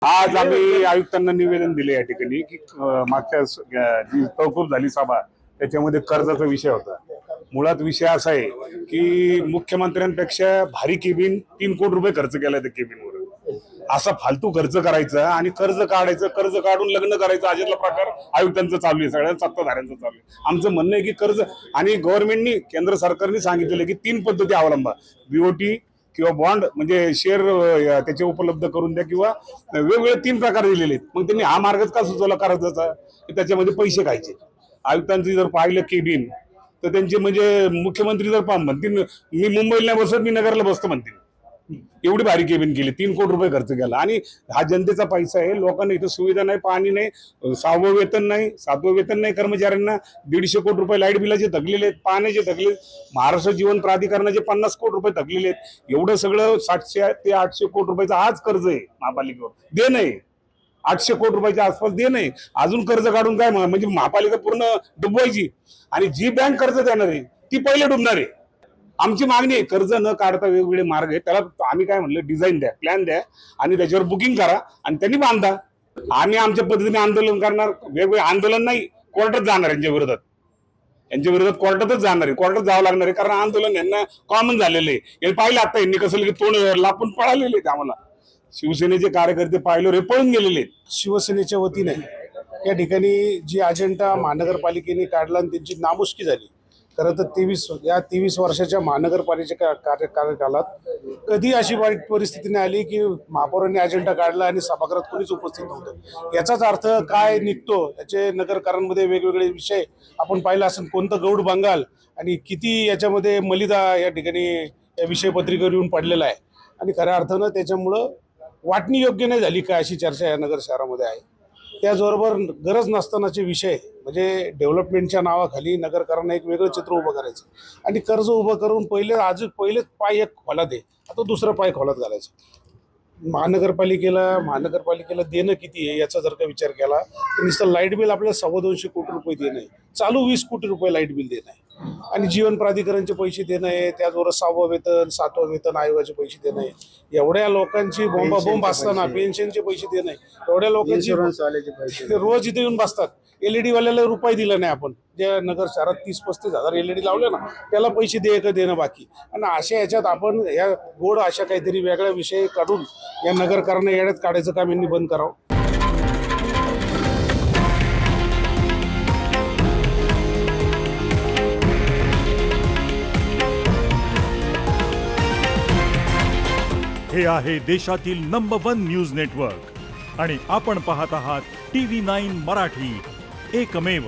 आज आम्ही आयुक्तांना निवेदन दिले या ठिकाणी की मागच्या जी तहकूब झाली सभा त्याच्यामध्ये कर्जाचा विषय होता। मुळात विषय असा आहे की मुख्यमंत्र्यांपेक्षा भारी केबिन 3 कोटी रुपये खर्च केला त्या केबिनवर। असा फालतू खर्च करायचा आणि कर्ज काढायचं, कर्ज काढून लग्न करायचं अशातला प्रकार आयुक्तांचा चालू आहे, सगळ्या सत्ताधाऱ्यांचा चालू आहे। आमचं म्हणणं आहे की कर्ज आणि गव्हर्नमेंटनी केंद्र सरकारने सांगितलेलं की 3 पद्धती अवलंबा, बीओटी किंवा बॉन्ड म्हणजे शेअर त्याचे उपलब्ध करून द्या किंवा वेगवेगळे 3 प्रकार दिलेले आहेत। मग त्यांनी हा मार्गच का सुचवला कर्जाचा की त्याच्यामध्ये पैसे खायचे। आयुक्तांची जर पाहिलं केबिन तर त्यांचे म्हणजे मुख्यमंत्री जर म्हणतील मी मुंबईला नाही बसत मी नगरला बसतो म्हणतील, एवढी भारी केबिन केली, 3 कोटी रुपये खर्च केला। आणि हा जनतेचा पैसा आहे, लोकांना इथं सुविधा नाही, पाणी नाही, 6वं वेतन नाही, 7वं वेतन नाही, कर्मचाऱ्यांना 150 कोटी रुपये लाईट बिलाचे थकलेले आहेत, पाण्याचे थकले, महाराष्ट्र जीवन प्राधिकरणाचे 50 कोटी रुपये थकलेले आहेत। एवढं सगळं 700 ते 800 कोटी रुपयाचं आज कर्ज आहे महापालिकेवर, दे नाही 800 कोटी रुपयाच्या आसपास दे नाही, अजून कर्ज काढून काय म्हणजे महापालिका पूर्ण डुबवायची आणि जी बँक कर्ज देणार आहे ती पहिले डुबणार आहे। आमची मागणी आहे कर्ज न काढता वेगवेगळे मार्ग आहे, त्याला आम्ही काय म्हणलं डिझाईन द्या, प्लॅन द्या आणि त्याच्यावर बुकिंग करा आणि त्यांनी बांधा। आम्ही आमच्या पद्धतीने आंदोलन करणार, वेगवेगळे आंदोलन नाही, कोर्टात जाणार यांच्या विरोधात कोर्टातच जाणार आहे, कोर्टात जावं लागणार आहे, कारण आंदोलन यांना कॉमन झालेलं आहे। हे पाहिलं आता यांनी कसं की तोंड लापून पळालेले आहेत। आम्हाला शिवसेनेचे कार्यकर्ते पाहिलं रे पळून गेलेले आहेत। शिवसेनेच्या वतीने या ठिकाणी जी अजेंडा महानगरपालिकेने काढला आणि त्यांची नामुष्की झाली। खरं तर 23 वर्षाच्या महानगरपालिकेच्या कार्यकालात कधी अशी वाईट परिस्थिती नाही आली की महापौरांनी अजेंडा काढला आणि सभागृहात कोणीच उपस्थित नव्हतं। याचाच अर्थ काय निघतो, याचे नगरकारांमध्ये वेगवेगळे विषय आपण पाहिला असेल, कोणतं गौड बंगाल आणि किती याच्यामध्ये मलिदा या ठिकाणी या विषयपत्रिकेवर येऊन पडलेला आहे। आणि खऱ्या अर्थानं त्याच्यामुळं वाटणी योग्य नाही झाली का अशी चर्चा या नगर शहरामध्ये आहे। त्याचबरोबर गरज नसतानाचे विषय म्हणजे डेव्हलपमेंटच्या नावाखाली नगरकरांना एक वेगळं चित्र उभं करायचं आणि कर्ज उभं करून पहिलेच पाय एक खोलात आहे, आता दुसरं पाय खोलात घालायचं। महानगरपालिकेला देणं किती आहे याचा जर का विचार केला तर नुसतं लाईट बिल आपल्याला 250 कोटी रुपये देणं आहे, चालू 20 कोटी रुपये लाईट बिल देणं आहे आणि जीवन प्राधिकरणचे पैसे देणं आहे, त्याचबरोबर 6वं वेतन 7वं वेतन आयोगाचे पैसे देणं आहे। एवढ्या लोकांची बोंब असताना पेन्शनचे पैसे देणं आहे, एवढ्या लोकांची रोज इथे येऊन बसतात। LED वाल्याला रुपये दिला नाही आपण, ज्या नगर शहरात 30-35 हजार LED लावले ना त्याला पैसे देणं बाकी। आणि अशा याच्यात आपण या गोड अशा काहीतरी वेगळा विषय काढून या नगरकरांना येड्यात काढायचं काम यांनी बंद करावं। हे आहे देशातील नंबर 1 न्यूज नेटवर्क आणि आपण पाहत आहात TV9 मराठी, एकमेव।